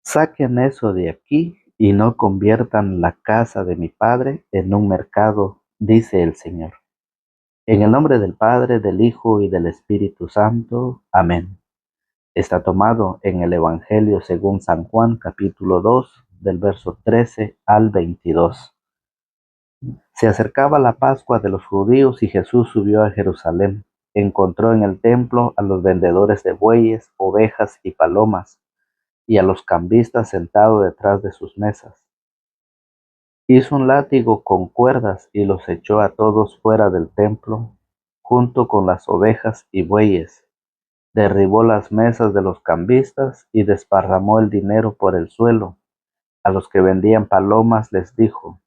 Saquen eso de aquí y no conviertan la casa de mi Padre en un mercado, dice el Señor. En el nombre del Padre, del Hijo y del Espíritu Santo. Amén. Está tomado en el Evangelio según San Juan, capítulo 2, del verso 13 al 22. Se acercaba la Pascua de los judíos y Jesús subió a Jerusalén. Encontró en el templo a los vendedores de bueyes, ovejas y palomas, y a los cambistas sentados detrás de sus mesas. Hizo un látigo con cuerdas y los echó a todos fuera del templo, junto con las ovejas y bueyes. Derribó las mesas de los cambistas y desparramó el dinero por el suelo. A los que vendían palomas les dijo: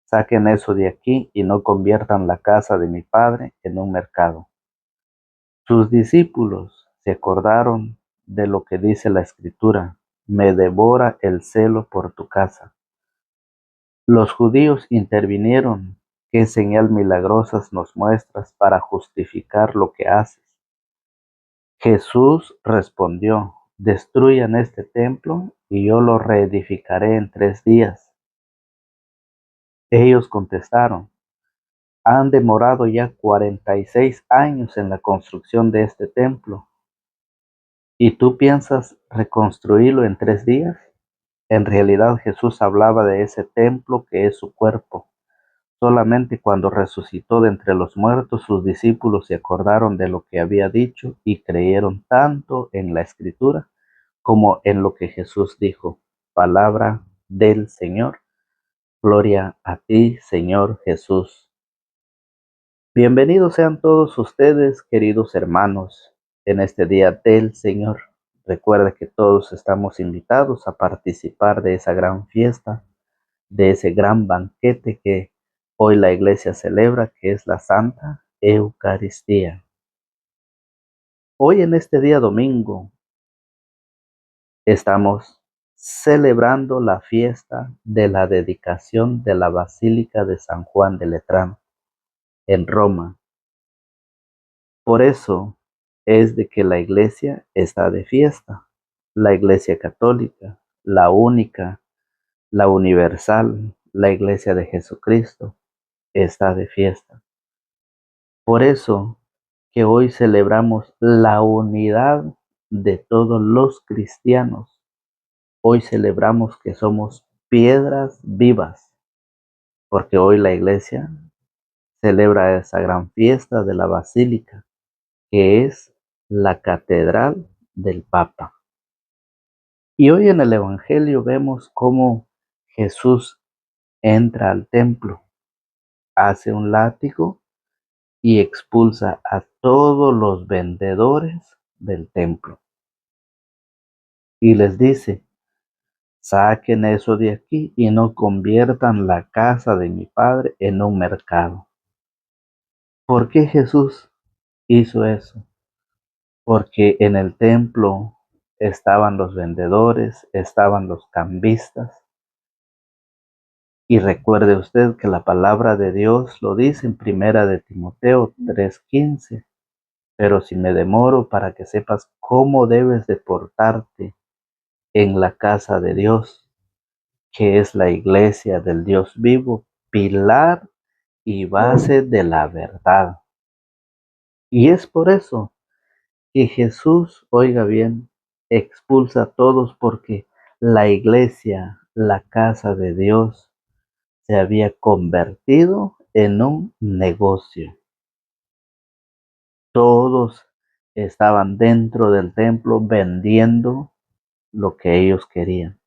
Saquen eso de aquí y no conviertan la casa de mi Padre en un mercado. Sus discípulos se acordaron de lo que dice la Escritura: Me devora el celo por tu casa. Los judíos intervinieron: ¿Qué señal milagrosa nos muestras para justificar lo que haces? Jesús respondió: Destruyan este templo y yo lo reedificaré en 3 días. Ellos contestaron: Han demorado ya 46 años en la construcción de este templo, ¿y tú piensas reconstruirlo en 3 días? En realidad Jesús hablaba de ese templo que es su cuerpo. Solamente cuando resucitó de entre los muertos, sus discípulos se acordaron de lo que había dicho y creyeron tanto en la Escritura como en lo que Jesús dijo. Palabra del Señor. Gloria a ti, Señor Jesús. Bienvenidos sean todos ustedes, queridos hermanos, en este día del Señor. Recuerda que todos estamos invitados a participar de esa gran fiesta, de ese gran banquete que hoy la Iglesia celebra, que es la Santa Eucaristía. Hoy en este día domingo estamos celebrando la fiesta de la dedicación de la Basílica de San Juan de Letrán en Roma. Por eso es de que la Iglesia está de fiesta. La Iglesia católica, la única, la universal, la Iglesia de Jesucristo, está de fiesta. Por eso que hoy celebramos la unidad de todos los cristianos. Hoy celebramos que somos piedras vivas, porque hoy la Iglesia celebra esa gran fiesta de la Basílica, que es la catedral del Papa. Y hoy en el Evangelio vemos cómo Jesús entra al templo, hace un látigo y expulsa a todos los vendedores del templo. Y les dice: Saquen eso de aquí y no conviertan la casa de mi Padre en un mercado. ¿Por qué Jesús hizo eso? Porque en el templo estaban los vendedores, estaban los cambistas. Y recuerde usted que la palabra de Dios lo dice en Primera de Timoteo 3:15. Pero si me demoro para que sepas cómo debes de portarte en la casa de Dios, que es la iglesia del Dios vivo, pilar y base de la verdad. Y es por eso que Jesús, oiga bien, expulsa a todos, porque la iglesia, la casa de Dios, se había convertido en un negocio. Todos estaban dentro del templo vendiendo lo que ellos querían.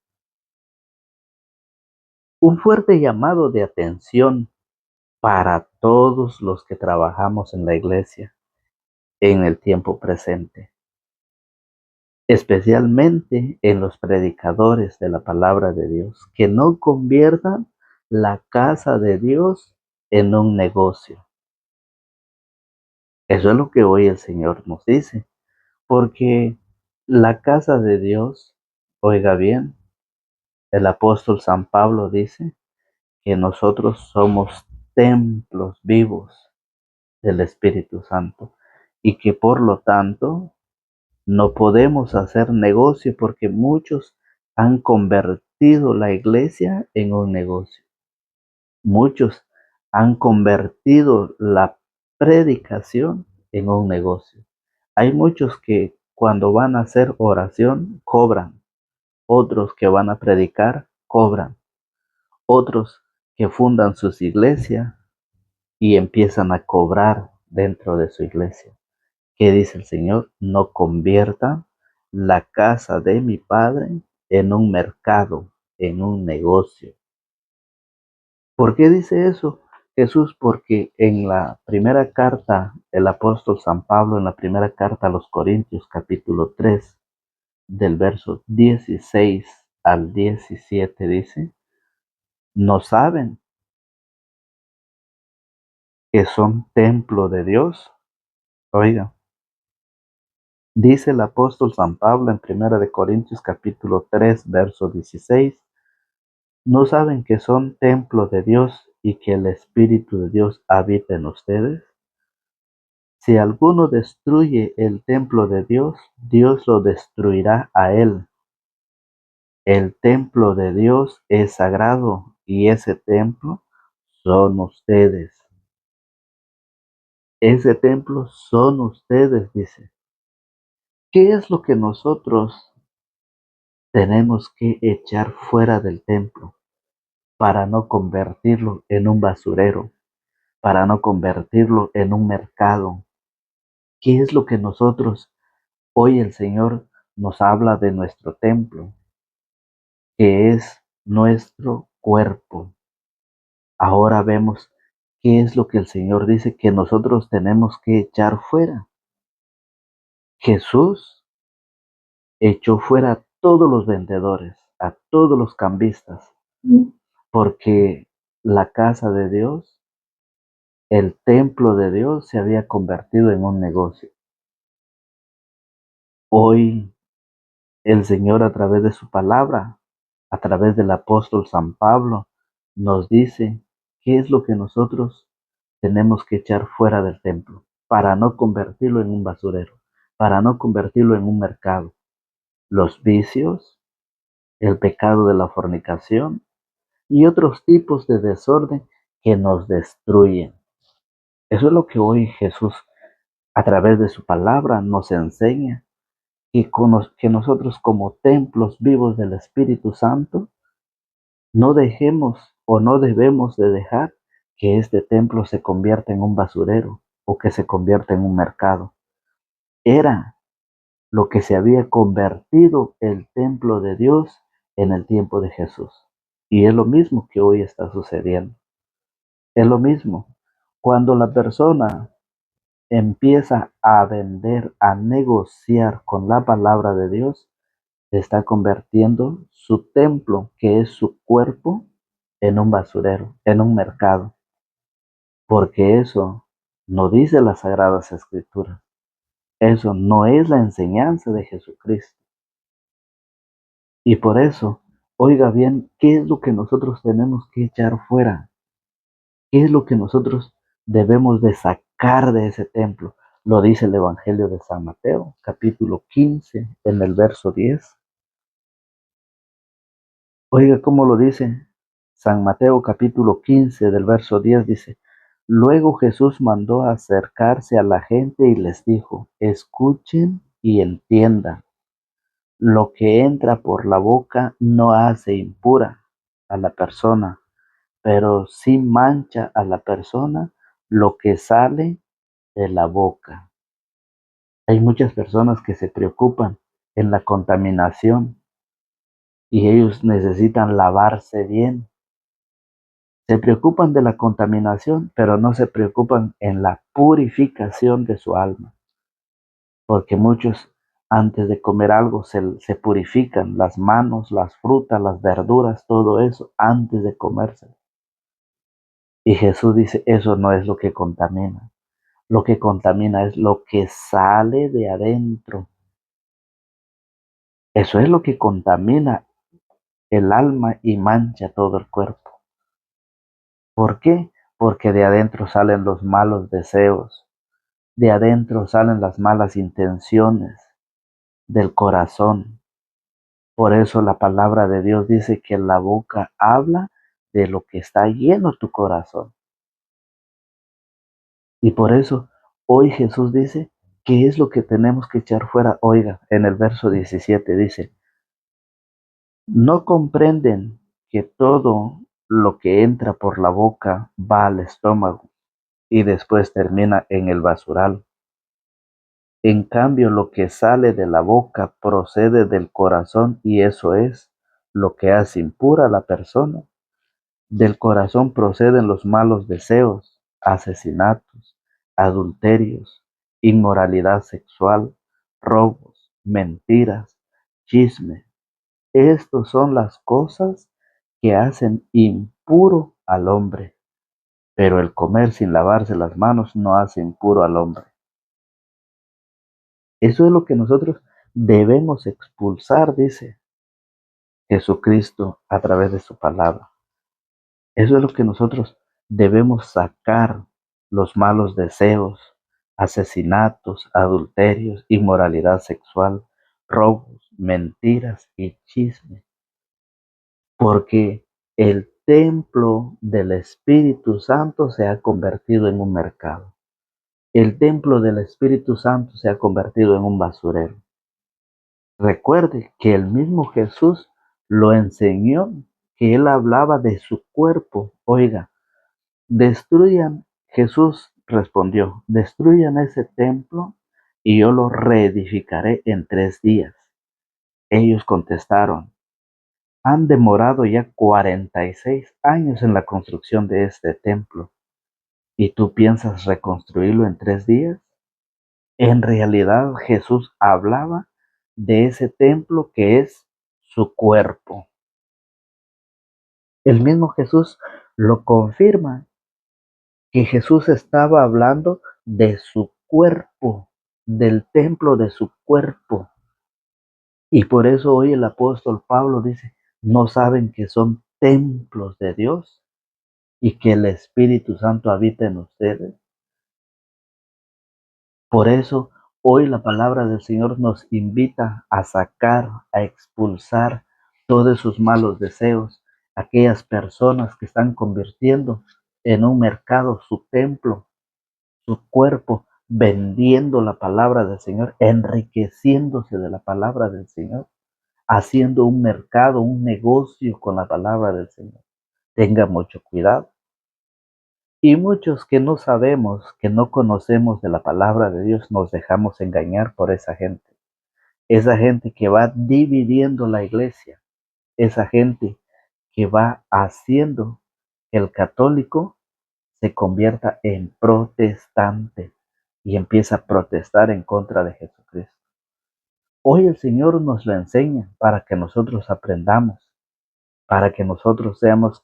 Un fuerte llamado de atención para todos los que trabajamos en la iglesia en el tiempo presente, especialmente en los predicadores de la palabra de Dios, que no conviertan la casa de Dios en un negocio. Eso es lo que hoy el Señor nos dice, porque la casa de Dios, oiga bien, el apóstol San Pablo dice que nosotros somos templos vivos del Espíritu Santo y que por lo tanto no podemos hacer negocio, porque muchos han convertido la iglesia en un negocio. Muchos han convertido la predicación en un negocio. Hay muchos que cuando van a hacer oración cobran, otros que van a predicar cobran, otros que fundan sus iglesias y empiezan a cobrar dentro de su iglesia. ¿Qué dice el Señor? No conviertan la casa de mi Padre en un mercado, en un negocio. ¿Por qué dice eso Jesús? Porque en la primera carta, el apóstol San Pablo, en la primera carta a los Corintios, capítulo 3, del verso 16 al 17, dice, no saben que son templo de Dios. Oiga, dice el apóstol San Pablo en primera de Corintios, capítulo 3, verso 16, ¿no saben que son templo de Dios y que el Espíritu de Dios habita en ustedes? Si alguno destruye el templo de Dios, Dios lo destruirá a él. El templo de Dios es sagrado y ese templo son ustedes. Ese templo son ustedes, dice. ¿Qué es lo que nosotros tenemos que echar fuera del templo para no convertirlo en un basurero, para no convertirlo en un mercado? ¿Qué es lo que nosotros, hoy el Señor nos habla de nuestro templo, que es nuestro cuerpo? Ahora vemos qué es lo que el Señor dice que nosotros tenemos que echar fuera. Jesús echó fuera a todos los vendedores, a todos los cambistas, porque la casa de Dios, el templo de Dios se había convertido en un negocio. Hoy el Señor a través de su palabra, a través del apóstol San Pablo, nos dice qué es lo que nosotros tenemos que echar fuera del templo para no convertirlo en un basurero, para no convertirlo en un mercado. Los vicios, el pecado de la fornicación y otros tipos de desorden que nos destruyen. Eso es lo que hoy Jesús a través de su palabra nos enseña y que nosotros como templos vivos del Espíritu Santo no dejemos o no debemos de dejar que este templo se convierta en un basurero o que se convierta en un mercado. Era lo que se había convertido el templo de Dios en el tiempo de Jesús. Y es lo mismo que hoy está sucediendo. Es lo mismo. Cuando la persona empieza a vender, a negociar con la palabra de Dios, está convirtiendo su templo, que es su cuerpo, en un basurero, en un mercado. Porque eso no dice las Sagradas Escrituras. Eso no es la enseñanza de Jesucristo. Y por eso, oiga bien, ¿qué es lo que nosotros tenemos que echar fuera? ¿Qué es lo que nosotros debemos de sacar de ese templo? Lo dice el Evangelio de San Mateo, capítulo 15, en el verso 10. Oiga cómo lo dice San Mateo, capítulo 15, del verso 10, dice, luego Jesús mandó acercarse a la gente y les dijo, escuchen y entiendan, lo que entra por la boca no hace impura a la persona, pero sí mancha a la persona lo que sale de la boca. Hay muchas personas que se preocupan en la contaminación y ellos necesitan lavarse bien. Se preocupan de la contaminación, pero no se preocupan en la purificación de su alma, porque muchos antes de comer algo se purifican las manos, las frutas, las verduras, todo eso antes de comerse. Y Jesús dice, eso no es lo que contamina. Lo que contamina es lo que sale de adentro. Eso es lo que contamina el alma y mancha todo el cuerpo. ¿Por qué? Porque de adentro salen los malos deseos, de adentro salen las malas intenciones del corazón. Por eso la palabra de Dios dice que la boca habla de lo que está lleno tu corazón. Y por eso hoy Jesús dice, ¿qué es lo que tenemos que echar fuera? Oiga, en el verso 17 dice, ¿no comprenden que todo lo que entra por la boca va al estómago y después termina en el basural? En cambio, lo que sale de la boca procede del corazón y eso es lo que hace impura a la persona. Del corazón proceden los malos deseos, asesinatos, adulterios, inmoralidad sexual, robos, mentiras, chisme. Estas son las cosas que hacen impuro al hombre, pero el comer sin lavarse las manos no hace impuro al hombre. Eso es lo que nosotros debemos expulsar, dice Jesucristo a través de su palabra. Eso es lo que nosotros debemos sacar: los malos deseos, asesinatos, adulterios, inmoralidad sexual, robos, mentiras y chisme. Porque el templo del Espíritu Santo se ha convertido en un mercado. El templo del Espíritu Santo se ha convertido en un basurero. Recuerde que el mismo Jesús lo enseñó, que él hablaba de su cuerpo. Oiga, destruyan, Jesús respondió, destruyan ese templo y yo lo reedificaré en 3 días. Ellos contestaron, han demorado ya 46 años en la construcción de este templo y tú piensas reconstruirlo en 3 días. En realidad Jesús hablaba de ese templo que es su cuerpo. El mismo Jesús lo confirma, que Jesús estaba hablando de su cuerpo, del templo de su cuerpo. Y por eso hoy el apóstol Pablo dice, ¿no saben que son templos de Dios y que el Espíritu Santo habita en ustedes? Por eso hoy la palabra del Señor nos invita a sacar, a expulsar todos sus malos deseos, aquellas personas que están convirtiendo en un mercado su templo, su cuerpo, vendiendo la palabra del Señor, enriqueciéndose de la palabra del Señor, haciendo un mercado, un negocio con la palabra del Señor. Tenga mucho cuidado. Y muchos que no sabemos, que no conocemos de la palabra de Dios, nos dejamos engañar por esa gente. Esa gente que va dividiendo la iglesia, esa gente que va haciendo que el católico se convierta en protestante y empieza a protestar en contra de Jesucristo. Hoy el Señor nos lo enseña para que nosotros aprendamos, para que nosotros seamos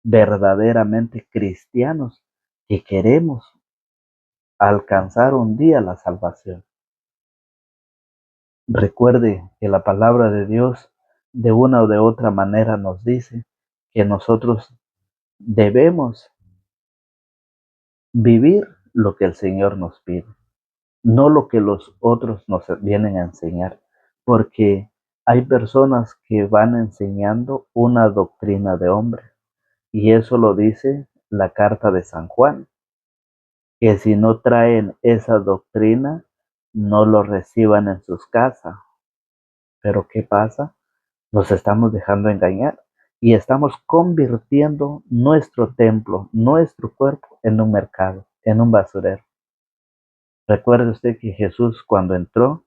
verdaderamente cristianos que queremos alcanzar un día la salvación. Recuerde que la palabra de Dios de una o de otra manera nos dice que nosotros debemos vivir lo que el Señor nos pide, no lo que los otros nos vienen a enseñar, porque hay personas que van enseñando una doctrina de hombre, y eso lo dice la carta de San Juan, que si no traen esa doctrina, no lo reciban en sus casas. Pero ¿qué pasa? Nos estamos dejando engañar y estamos convirtiendo nuestro templo, nuestro cuerpo, en un mercado, en un basurero. Recuerde usted que Jesús, cuando entró,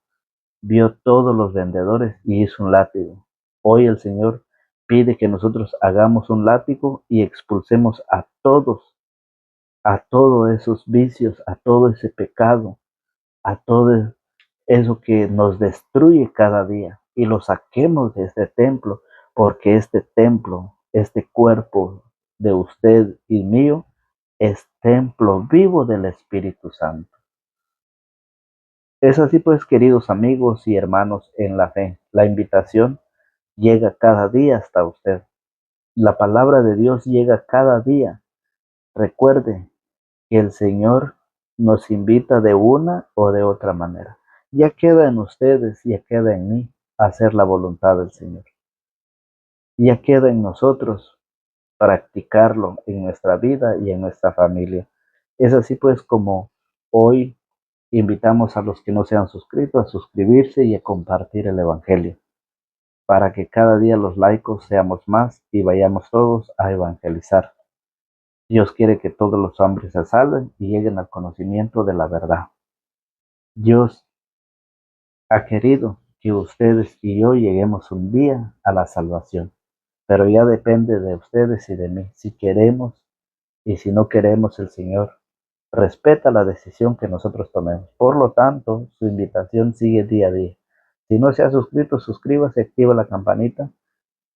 vio todos los vendedores y hizo un látigo. Hoy el Señor pide que nosotros hagamos un látigo y expulsemos a todos esos vicios, a todo ese pecado, a todo eso que nos destruye cada día, y lo saquemos de este templo, porque este templo, este cuerpo de usted y mío, es templo vivo del Espíritu Santo. Es así pues, queridos amigos y hermanos en la fe, la invitación llega cada día hasta usted. La palabra de Dios llega cada día. Recuerde que el Señor nos invita de una o de otra manera. Ya queda en ustedes, ya queda en mí. hacer la voluntad del Señor. Ya queda en nosotros practicarlo en nuestra vida y en nuestra familia. Es así pues como hoy invitamos a los que no se han suscrito a suscribirse y a compartir el Evangelio, para que cada día los laicos seamos más y vayamos todos a evangelizar. Dios quiere que todos los hombres se salven y lleguen al conocimiento de la verdad. Dios ha querido que ustedes y yo lleguemos un día a la salvación, pero ya depende de ustedes y de mí, si queremos y si no queremos. El Señor respeta la decisión que nosotros tomemos. Por lo tanto, su invitación sigue día a día. Si no se ha suscrito, suscríbase, activa la campanita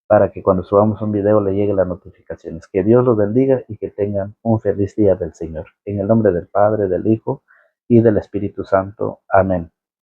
para que cuando subamos un video le lleguen las notificaciones. Que Dios los bendiga y que tengan un feliz día del Señor. En el nombre del Padre, del Hijo y del Espíritu Santo. Amén.